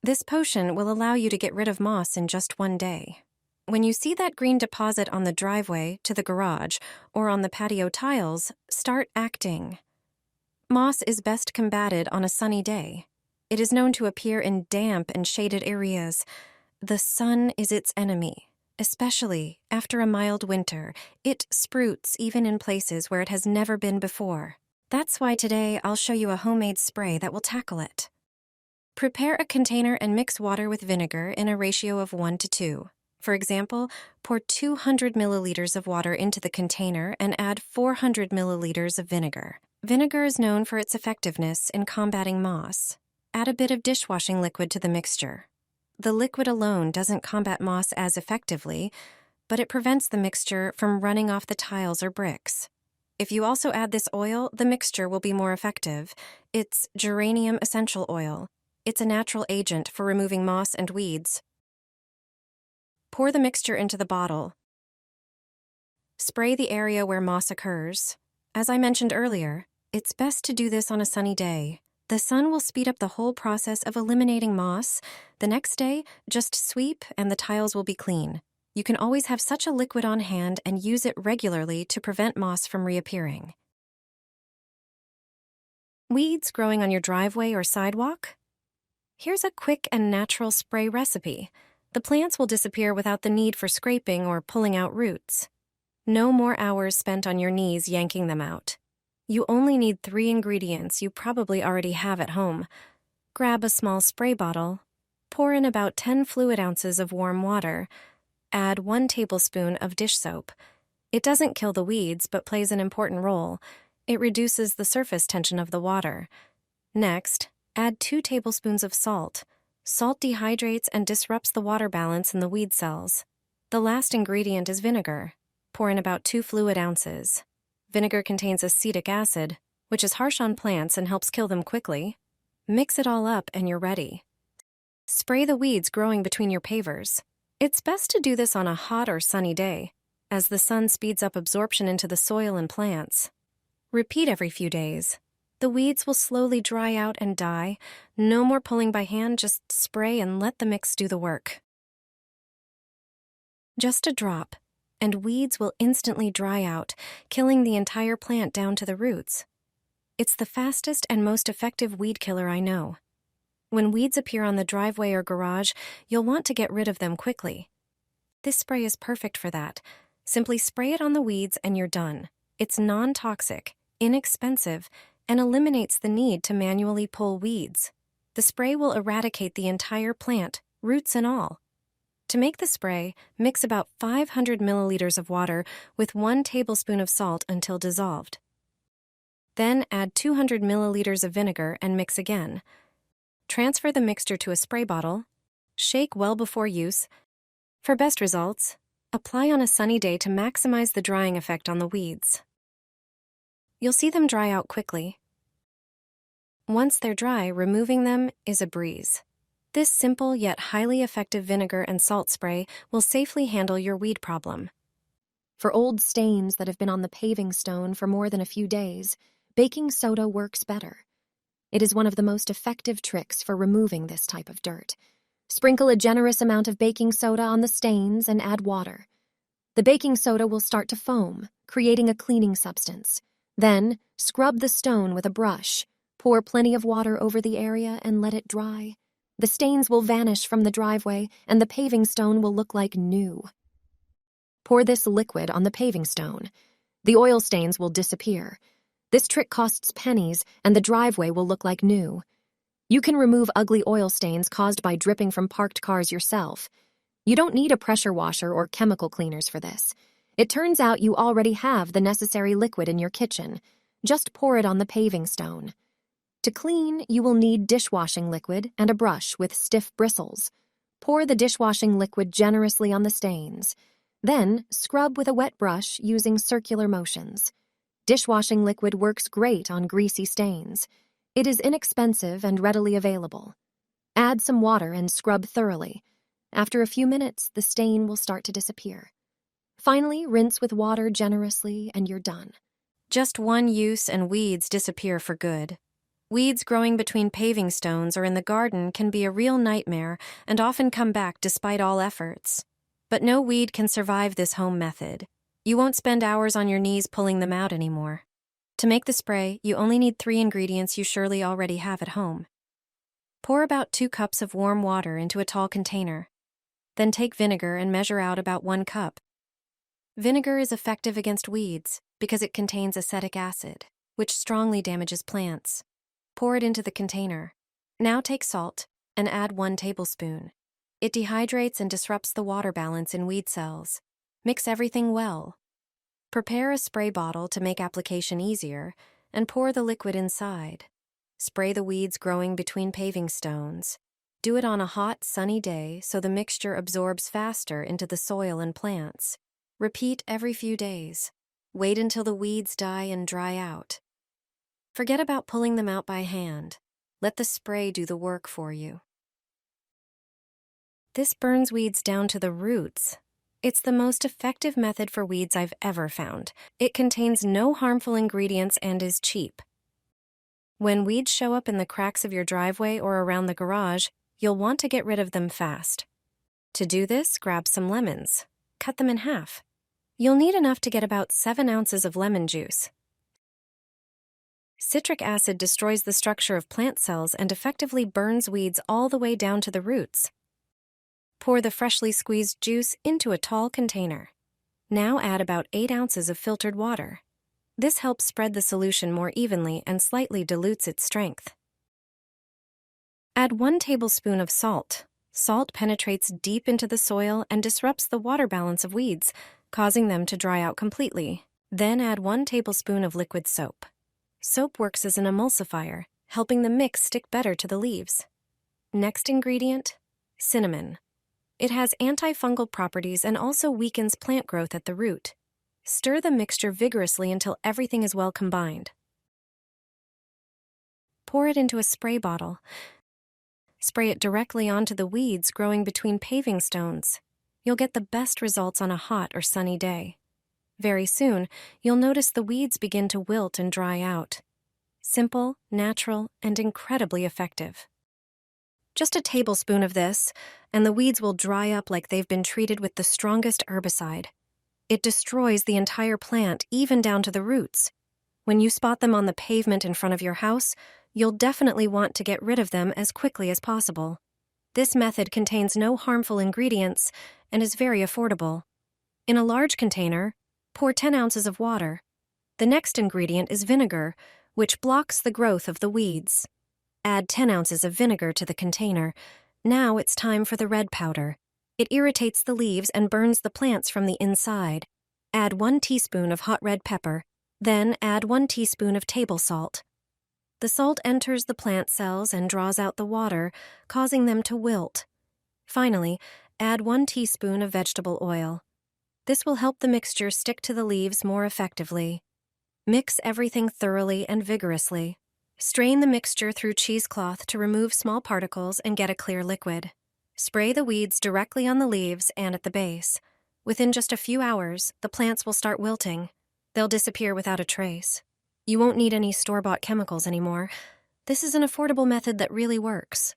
This potion will allow you to get rid of moss in just one day. When you see that green deposit on the driveway to the garage or on the patio tiles, start acting. Moss is best combated on a sunny day. It is known to appear in damp and shaded areas. The sun is its enemy, especially after a mild winter. It sprouts even in places where it has never been before. That's why today I'll show you a homemade spray that will tackle it. Prepare a container and mix water with vinegar in a ratio of 1 to 2. For example, pour 200 milliliters of water into the container and add 400 milliliters of vinegar. Vinegar is known for its effectiveness in combating moss. Add a bit of dishwashing liquid to the mixture. The liquid alone doesn't combat moss as effectively, but it prevents the mixture from running off the tiles or bricks. If you also add this oil, the mixture will be more effective. It's geranium essential oil. It's a natural agent for removing moss and weeds. Pour the mixture into the bottle. Spray the area where moss occurs. As I mentioned earlier, it's best to do this on a sunny day. The sun will speed up the whole process of eliminating moss. The next day, just sweep and the tiles will be clean. You can always have such a liquid on hand and use it regularly to prevent moss from reappearing. Weeds growing on your driveway or sidewalk? Here's a quick and natural spray recipe. The plants will disappear without the need for scraping or pulling out roots. No more hours spent on your knees yanking them out. You only need 3 ingredients you probably already have at home. Grab a small spray bottle, pour in about 10 fluid ounces of warm water, add 1 tablespoon of dish soap. It doesn't kill the weeds but plays an important role. It reduces the surface tension of the water. Next, add 2 tablespoons of salt. Salt dehydrates and disrupts the water balance in the weed cells. The last ingredient is vinegar. Pour in about 2 fluid ounces. Vinegar contains acetic acid, which is harsh on plants and helps kill them quickly. Mix it all up and you're ready. Spray the weeds growing between your pavers. It's best to do this on a hot or sunny day, as the sun speeds up absorption into the soil and plants. Repeat every few days. The weeds will slowly dry out and die. No more pulling by hand, just spray and let the mix do the work. Just a drop, and weeds will instantly dry out, killing the entire plant down to the roots. It's the fastest and most effective weed killer I know. When weeds appear on the driveway or garage, you'll want to get rid of them quickly. This spray is perfect for that. Simply spray it on the weeds and you're done. It's non-toxic, inexpensive, and eliminates the need to manually pull weeds. The spray will eradicate the entire plant, roots and all. To make the spray, mix about 500 milliliters of water with 1 tablespoon of salt until dissolved. Then add 200 milliliters of vinegar and mix again. Transfer the mixture to a spray bottle. Shake well before use. For best results, apply on a sunny day to maximize the drying effect on the weeds. You'll see them dry out quickly. Once they're dry, removing them is a breeze. This simple yet highly effective vinegar and salt spray will safely handle your weed problem. For old stains that have been on the paving stone for more than a few days, baking soda works better. It is one of the most effective tricks for removing this type of dirt. Sprinkle a generous amount of baking soda on the stains and add water. The baking soda will start to foam, creating a cleaning substance. Then, scrub the stone with a brush. Pour plenty of water over the area and let it dry. The stains will vanish from the driveway and the paving stone will look like new. Pour this liquid on the paving stone. The oil stains will disappear. This trick costs pennies and the driveway will look like new. You can remove ugly oil stains caused by dripping from parked cars yourself. You don't need a pressure washer or chemical cleaners for this. It turns out you already have the necessary liquid in your kitchen. Just pour it on the paving stone. To clean, you will need dishwashing liquid and a brush with stiff bristles. Pour the dishwashing liquid generously on the stains. Then, scrub with a wet brush using circular motions. Dishwashing liquid works great on greasy stains. It is inexpensive and readily available. Add some water and scrub thoroughly. After a few minutes, the stain will start to disappear. Finally, rinse with water generously and you're done. Just one use and weeds disappear for good. Weeds growing between paving stones or in the garden can be a real nightmare and often come back despite all efforts. But no weed can survive this home method. You won't spend hours on your knees pulling them out anymore. To make the spray, you only need 3 ingredients you surely already have at home. Pour about 2 cups of warm water into a tall container. Then take vinegar and measure out about 1 cup. Vinegar is effective against weeds because it contains acetic acid, which strongly damages plants. Pour it into the container. Now take salt and add 1 tablespoon. It dehydrates and disrupts the water balance in weed cells. Mix everything well. Prepare a spray bottle to make application easier and pour the liquid inside. Spray the weeds growing between paving stones. Do it on a hot, sunny day so the mixture absorbs faster into the soil and plants. Repeat every few days. Wait until the weeds die and dry out. Forget about pulling them out by hand. Let the spray do the work for you. This burns weeds down to the roots. It's the most effective method for weeds I've ever found. It contains no harmful ingredients and is cheap. When weeds show up in the cracks of your driveway or around the garage, you'll want to get rid of them fast. To do this, grab some lemons. Cut them in half. You'll need enough to get about 7 ounces of lemon juice. Citric acid destroys the structure of plant cells and effectively burns weeds all the way down to the roots. Pour the freshly squeezed juice into a tall container. Now add about 8 ounces of filtered water. This helps spread the solution more evenly and slightly dilutes its strength. Add 1 tablespoon of salt. Salt penetrates deep into the soil and disrupts the water balance of weeds, causing them to dry out completely. Then add 1 tablespoon of liquid soap. Soap works as an emulsifier, helping the mix stick better to the leaves. Next ingredient, cinnamon. It has antifungal properties and also weakens plant growth at the root. Stir the mixture vigorously until everything is well combined. Pour it into a spray bottle. Spray it directly onto the weeds growing between paving stones. You'll get the best results on a hot or sunny day. Very soon, you'll notice the weeds begin to wilt and dry out. Simple, natural, and incredibly effective. Just a tablespoon of this, and the weeds will dry up like they've been treated with the strongest herbicide. It destroys the entire plant, even down to the roots. When you spot them on the pavement in front of your house, you'll definitely want to get rid of them as quickly as possible. This method contains no harmful ingredients and is very affordable. In a large container, pour 10 ounces of water. The next ingredient is vinegar, which blocks the growth of the weeds. Add 10 ounces of vinegar to the container. Now it's time for the red powder. It irritates the leaves and burns the plants from the inside. Add 1 teaspoon of hot red pepper. Then add 1 teaspoon of table salt. The salt enters the plant cells and draws out the water, causing them to wilt. Finally, add 1 teaspoon of vegetable oil. This will help the mixture stick to the leaves more effectively. Mix everything thoroughly and vigorously. Strain the mixture through cheesecloth to remove small particles and get a clear liquid. Spray the weeds directly on the leaves and at the base. Within just a few hours, the plants will start wilting. They'll disappear without a trace. You won't need any store-bought chemicals anymore. This is an affordable method that really works.